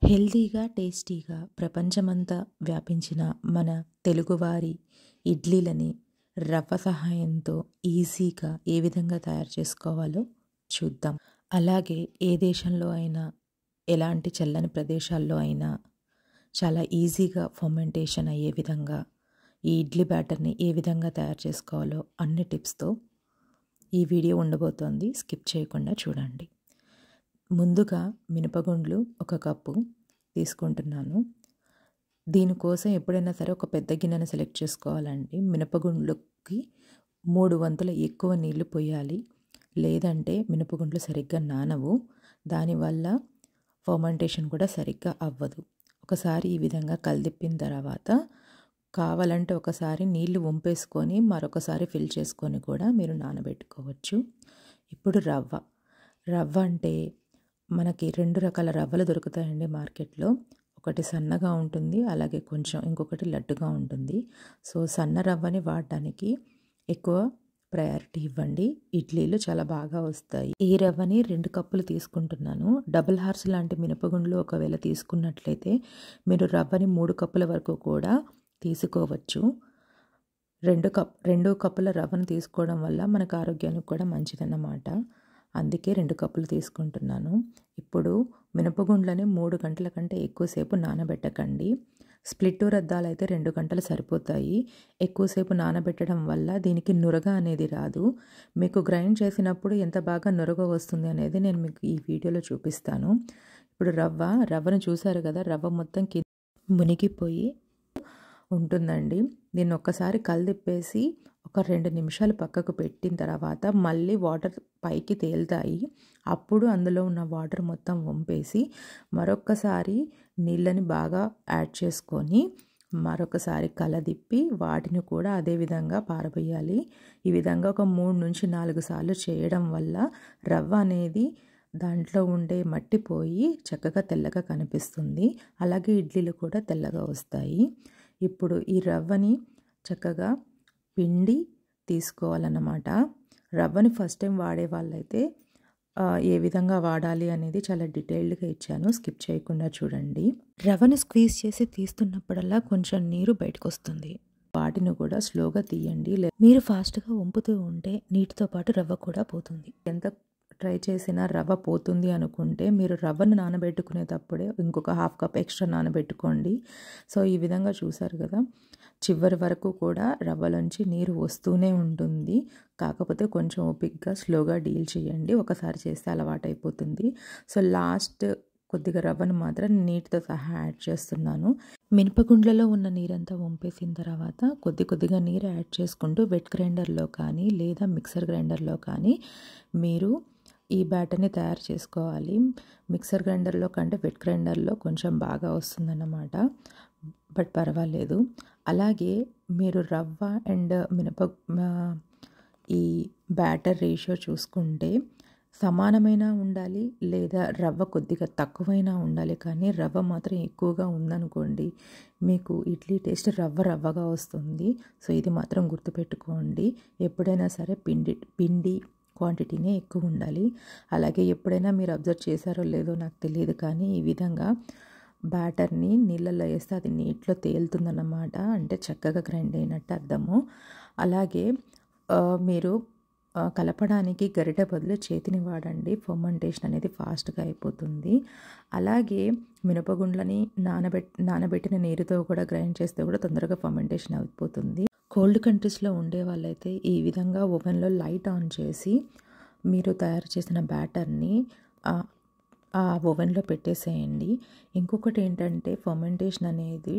హెల్తీగా, టేస్టీగా ప్రపంచమంతా వ్యాపించిన మన తెలుగువారి ఇడ్లీలని రవ్వ సహాయంతో ఈజీగా ఏ విధంగా తయారు చేసుకోవాలో చూద్దాం. అలాగే ఏ దేశంలో అయినా, ఎలాంటి చల్లని ప్రదేశాల్లో అయినా చాలా ఈజీగా ఫర్మెంటేషన్ అయ్యే విధంగా ఈ ఇడ్లీ బ్యాటర్ని ఏ విధంగా తయారు చేసుకోవాలో అన్ని టిప్స్తో ఈ వీడియో ఉండబోతోంది. స్కిప్ చేయకుండా చూడండి. ముందుగా మినపగుండ్లు 1 కప్పు తీసుకుంటున్నాను. దీనికోసం ఎప్పుడైనా సరే ఒక పెద్ద గిన్నెను సెలెక్ట్ చేసుకోవాలండి. మినపగుండ్లకి 3 వంతుల ఎక్కువ నీళ్లు పోయాలి. లేదంటే మినపగుండ్లు సరిగ్గా నానవు. దానివల్ల ఫర్మెంటేషన్ కూడా సరిగ్గా అవ్వదు. ఒకసారి ఈ విధంగా కలిదిప్పిన తర్వాత కావాలంటే ఒకసారి నీళ్లు వంపేసుకొని మరొకసారి ఫిల్ చేసుకొని కూడా మీరు నానబెట్టుకోవచ్చు. ఇప్పుడు రవ్వ అంటే మనకి 2 రకాల రవ్వలు దొరుకుతాయండి మార్కెట్లో. ఒకటి సన్నగా ఉంటుంది, అలాగే ఇంకొకటి లడ్డుగా ఉంటుంది. సో సన్న రవ్వని వాడడానికి ఎక్కువ ప్రయారిటీ ఇవ్వండి. ఇడ్లీలు చాలా బాగా వస్తాయి. ఈ రవ్వని 2 కప్పులు తీసుకుంటున్నాను. డబుల్ హార్స్ లాంటి మినపగుండ్లు ఒకవేళ తీసుకున్నట్లయితే మీరు రవ్వని 3 కప్పుల వరకు కూడా తీసుకోవచ్చు. 2 కప్పుల రవ్వను తీసుకోవడం వల్ల మనకు ఆరోగ్యానికి కూడా మంచిదన్నమాట. అందుకే 2 కప్పులు తీసుకుంటున్నాను. ఇప్పుడు మినపగుండ్లని 3 గంటల కంటే ఎక్కువసేపు నానబెట్టకండి. స్ప్లిట్ రద్దాలు అయితే 2 గంటలు సరిపోతాయి. ఎక్కువసేపు నానబెట్టడం వల్ల దీనికి నురగ అనేది రాదు. మీకు గ్రైండ్ చేసినప్పుడు ఎంత బాగా నురగ వస్తుంది అనేది నేను మీకు ఈ వీడియోలో చూపిస్తాను. ఇప్పుడు రవ్వను చూసారు కదా, రవ్వ మొత్తం మునిగిపోయి ఉంటుందండి. దీన్ని ఒక్కసారి కలిదిప్పేసి ఒక 2 నిమిషాలు పక్కకు పెట్టిన తర్వాత మళ్ళీ వాటర్ పైకి తేలుతాయి. అప్పుడు అందులో ఉన్న వాటర్ మొత్తం వంపేసి మరొక్కసారి నీళ్ళని బాగా యాడ్ చేసుకొని మరొకసారి కలదిప్పి వాటిని కూడా అదే విధంగా పారబోయాలి. ఈ విధంగా ఒక 3 నుంచి 4 సార్లు చేయడం వల్ల రవ్వ అనేది దాంట్లో ఉండే మట్టి పోయి చక్కగా తెల్లగా కనిపిస్తుంది. అలాగే ఇడ్లీలు కూడా తెల్లగా వస్తాయి. ఇప్పుడు ఈ రవ్వని చక్కగా పిండి తీసుకోవాలన్నమాట. రవ్వని ఫస్ట్ టైం వాడే వాళ్ళైతే ఏ విధంగా వాడాలి అనేది చాలా డీటెయిల్డ్గా ఇచ్చాను. స్కిప్ చేయకుండా చూడండి. రవ్వని స్క్వీజ్ చేసి తీస్తున్నప్పుడల్లా కొంచెం నీరు బయటకు వస్తుంది. వాటిని కూడా స్లోగా తీయండి. మీరు ఫాస్ట్గా వంపుతూ ఉంటే నీటితో పాటు రవ్వ కూడా పోతుంది. ఎంత ట్రై చేసినా రవ్వ పోతుంది అనుకుంటే మీరు రవ్వను నానబెట్టుకునేటప్పుడే ఇంకొక 1/2 కప్ ఎక్స్ట్రా నానబెట్టుకోండి. సో ఈ విధంగా చూసారు కదా, చివరి వరకు కూడా రవ్వలోంచి నీరు వస్తూనే ఉంటుంది. కాకపోతే కొంచెం ఓపిక్గా స్లోగా డీల్ చేయండి. ఒకసారి చేస్తే అలవాటైపోతుంది. సో లాస్ట్ కొద్దిగా రవ్వను మాత్రం నీటితో సహా యాడ్ చేస్తున్నాను. మినపగుండ్లలో ఉన్న నీరంతా వంపేసిన తర్వాత కొద్దిగా నీరు యాడ్ చేసుకుంటూ వెట్ గ్రైండర్లో కానీ లేదా మిక్సర్ గ్రైండర్లో కానీ మీరు ఈ బ్యాటర్ని తయారు చేసుకోవాలి. మిక్సర్ గ్రైండర్లో కంటే వెట్ గ్రైండర్లో కొంచెం బాగా వస్తుందన్నమాట, బట్ పర్వాలేదు. అలాగే మీరు రవ్వ అండ్ ఈ బ్యాటర్ రేషియో చూసుకుంటే సమానమైన ఉండాలి, లేదా రవ్వ కొద్దిగా తక్కువైనా ఉండాలి. కానీ రవ్వ మాత్రం ఎక్కువగా ఉందనుకోండి మీకు ఇడ్లీ టేస్ట్ రవ్వగా వస్తుంది. సో ఇది మాత్రం గుర్తుపెట్టుకోండి. ఎప్పుడైనా సరే పిండి క్వాంటిటీనే ఎక్కువ ఉండాలి. అలాగే ఎప్పుడైనా మీరు అబ్జర్వ్ చేశారో లేదో నాకు తెలియదు, కానీ ఈ విధంగా బ్యాటర్ని నీళ్ళల్లో వేస్తే అది నీటిలో తేలుతుందన్నమాట. అంటే చక్కగా గ్రైండ్ అయినట్టు అర్థము. అలాగే మీరు కలపడానికి గరిటె బదులు చేతిని వాడండి. ఫర్మెంటేషన్ అనేది ఫాస్ట్గా అయిపోతుంది. అలాగే మినపగుండ్లని నానబెట్టిన నీరుతో కూడా గ్రైండ్ చేస్తే కూడా తొందరగా ఫర్మెంటేషన్ అయిపోతుంది. కోల్డ్ కంట్రీస్లో ఉండే వాళ్ళైతే ఈ విధంగా ఓవెన్లో లైట్ ఆన్ చేసి మీరు తయారు చేసిన బ్యాటర్ని ఆ ఓవెన్లో పెట్టేసేయండి. ఇంకొకటి ఏంటంటే ఫర్మెంటేషన్ అనేది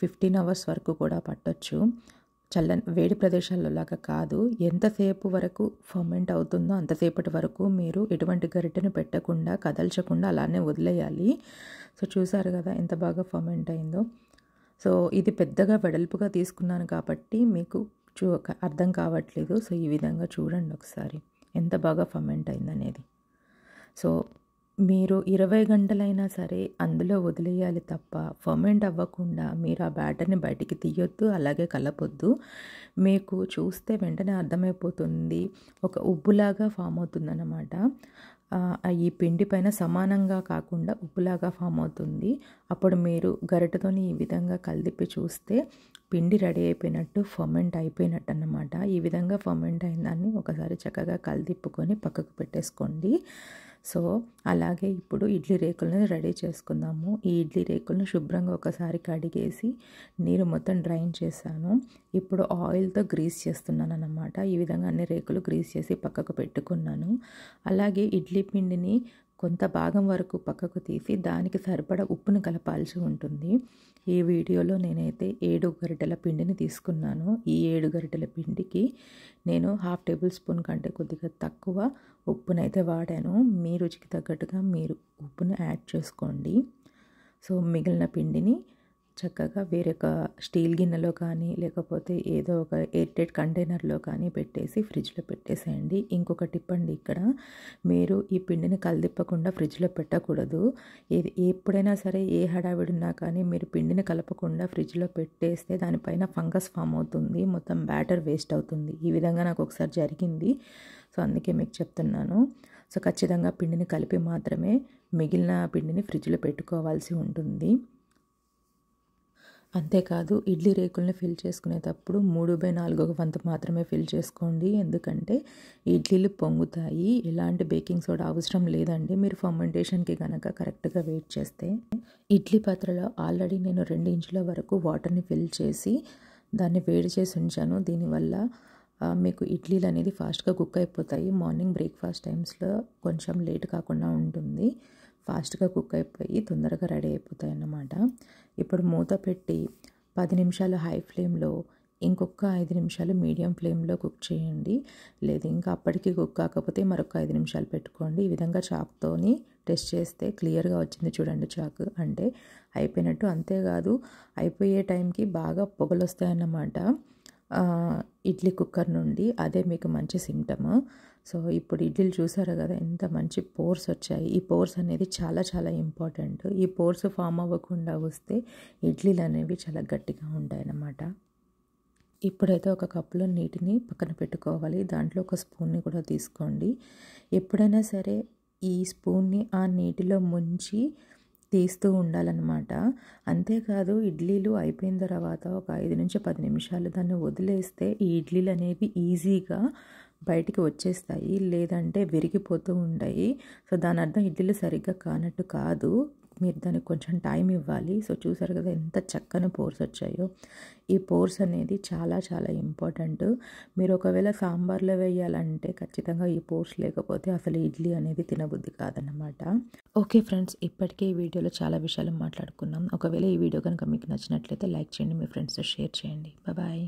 15 అవర్స్ వరకు కూడా పట్టొచ్చు. వేడి ప్రదేశాల్లో లాగా కాదు. ఎంతసేపు వరకు ఫర్మెంట్ అవుతుందో అంతసేపటి వరకు మీరు ఎటువంటి గరిటెను పెట్టకుండా కదల్చకుండా అలానే వదిలేయాలి. సో చూసారు కదా ఎంత బాగా ఫర్మెంట్ అయిందో. సో ఇది పెద్దగా వెడల్పుగా తీసుకున్నాను కాబట్టి మీకు అర్థం కావట్లేదు. సో ఈ విధంగా చూడండి ఒకసారి ఎంత బాగా ఫర్మెంట్ అయిందనేది. సో మీరు 20 గంటలైనా సరే అందులో వదిలేయాలి తప్ప ఫర్మెంట్ అవ్వకుండా మీరు ఆ బ్యాటర్ని బయటికి తీయొద్దు, అలాగే కలపొద్దు. మీకు చూస్తే వెంటనే అర్థమైపోతుంది, ఒక ఉబ్బులాగా ఫామ్ అవుతుందన్నమాట. ఈ పిండి పైన సమానంగా కాకుండా ఉప్పులాగా ఫామ్ అవుతుంది. అప్పుడు మీరు గరిటెతోని ఈ విధంగా కలిపి చూస్తే పిండి రెడీ అయిపోయినట్టు, ఫర్మెంట్ అయిపోయినట్టు అన్నమాట. ఈ విధంగా ఫర్మెంట్ అయిన దాన్ని ఒకసారి చక్కగా కలిదిప్పుకొని పక్కకు పెట్టేసుకోండి. సో అలాగే ఇప్పుడు ఇడ్లీ రేకులను రెడీ చేసుకుందాము. ఈ ఇడ్లీ రేకులను శుభ్రంగా ఒకసారి కడిగేసి నీరు మొత్తం డ్రైన్ చేశాను. ఇప్పుడు ఆయిల్తో గ్రీస్ చేస్తున్నాను అన్నమాట. ఈ విధంగా అన్ని రేకులు గ్రీస్ చేసి పక్కకు పెట్టుకున్నాను. అలాగే ఇడ్లీ పిండిని కొంత భాగం వరకు పక్కకు తీసి దానికి సరిపడా ఉప్పును కలపాల్సి ఉంటుంది. ఈ వీడియోలో నేనైతే 7 గరిటెల పిండిని తీసుకున్నాను. ఈ 7 గరిటెల పిండికి నేను 1/2 టేబుల్ స్పూన్ కంటే కొద్దిగా తక్కువ ఉప్పునైతే వాడాను. మీ రుచికి తగ్గట్టుగా మీరు ఉప్పును యాడ్ చేసుకోండి. సో మిగిలిన పిండిని చక్కగా వేరొక స్టీల్ గిన్నెలో కానీ లేకపోతే ఏదో ఒక ఎయిర్టైట్ కంటైనర్లో కానీ పెట్టేసి ఫ్రిడ్జ్లో పెట్టేసేయండి. ఇంకొక టిప్ అండి, ఇక్కడ మీరు ఈ పిండిని కలిదిప్పకుండా ఫ్రిడ్జ్లో పెట్టకూడదు. ఎప్పుడైనా సరే ఏ హడావిడి ఉన్నా కానీ మీరు పిండిని కలపకుండా ఫ్రిడ్జ్లో పెట్టేస్తే దానిపైన ఫంగస్ ఫామ్ అవుతుంది, మొత్తం బ్యాటర్ వేస్ట్ అవుతుంది. ఈ విధంగా నాకు ఒకసారి జరిగింది. సో అందుకే మీకు చెప్తున్నాను. సో ఖచ్చితంగా పిండిని కలిపి మాత్రమే మిగిలిన పిండిని ఫ్రిడ్జ్లో పెట్టుకోవాల్సి ఉంటుంది. అంతేకాదు ఇడ్లీ రేకుల్ని ఫిల్ చేసుకునేటప్పుడు 3/4 వంతు మాత్రమే ఫిల్ చేసుకోండి. ఎందుకంటే ఇడ్లీలు పొంగుతాయి. ఎలాంటి బేకింగ్ సోడా అవసరం లేదండి మీరు ఫర్మెంటేషన్కి కనుక కరెక్ట్గా వెయిట్ చేస్తే. ఇడ్లీ పాత్రలో ఆల్రెడీ నేను 2 ఇంచుల వరకు వాటర్ని ఫిల్ చేసి దాన్ని వేడి చేసి ఉంచాను. దీనివల్ల మీకు ఇడ్లీలు అనేది ఫాస్ట్గా కుక్ అయిపోతాయి. మార్నింగ్ బ్రేక్ఫాస్ట్ టైమ్స్లో కొంచెం లేట్ కాకుండా ఉంటుంది. ఫాస్ట్గా కుక్ అయిపోయి తొందరగా రెడీ అయిపోతాయి అన్నమాట. ఇప్పుడు మూత పెట్టి 10 నిమిషాలు హై ఫ్లేమ్లో, ఇంకొక 5 నిమిషాలు మీడియం ఫ్లేమ్లో కుక్ చేయండి. లేదు ఇంకా అప్పటికి కుక్ కాకపోతే మరొక 5 నిమిషాలు పెట్టుకోండి. ఈ విధంగా చాక్తోని టెస్ట్ చేస్తే క్లియర్గా వచ్చింది చూడండి చాకు, అంటే అయిపోయినట్టు. అంతేకాదు అయిపోయే టైంకి బాగా పొగలు వస్తాయన్నమాట ఇడ్లీ కుక్కర్ నుండి. అదే మీకు మంచి సిమ్టమ్. సో ఇప్పుడు ఇడ్లీలు చూసారు కదా ఎంత మంచి పోర్స్ వచ్చాయి. ఈ పోర్స్ అనేది చాలా చాలా ఇంపార్టెంట్. ఈ పోర్స్ ఫామ్ అవ్వకుండా వస్తే ఇడ్లీలు అనేవి చాలా గట్టిగా ఉంటాయి అన్నమాట. ఇప్పుడైతే ఒక కప్పులో నీటిని పక్కన పెట్టుకోవాలి. దాంట్లో ఒక స్పూన్ని కూడా తీసుకోండి. ఎప్పుడైనా సరే ఈ స్పూన్ని ఆ నీటిలో ముంచి తీస్తూ ఉండాలన్నమాట. అంతేకాదు ఇడ్లీలు అయిపోయిన తర్వాత ఒక 5 నుంచి 10 నిమిషాలు దాన్ని వదిలేస్తే ఈ ఇడ్లీలు అనేవి ఈజీగా బయటికి వచ్చేస్తాయి, లేదంటే విరిగిపోతూ ఉంటాయి. సో దాని అర్థం ఇడ్లీలు సరిగ్గా కానట్టు కాదు, మీరు దానికి కొంచెం టైం ఇవ్వాలి. సో చూసారు కదా ఎంత చక్కని పోర్స్ వచ్చాయో. ఈ పోర్స్ అనేది చాలా చాలా ఇంపార్టెంట్. మీరు ఒకవేళ సాంబార్లో వేయాలంటే ఖచ్చితంగా ఈ పోర్స్ లేకపోతే అసలు ఇడ్లీ అనేది తినబుద్ధి కాదన్నమాట. ఓకే ఫ్రెండ్స్, ఇప్పటికే ఈ వీడియోలో చాలా విషయాలు మాట్లాడుకున్నాం. ఒకవేళ ఈ వీడియో కనుక మీకు నచ్చినట్లయితే లైక్ చేయండి, మీ ఫ్రెండ్స్తో షేర్ చేయండి. బాయ్.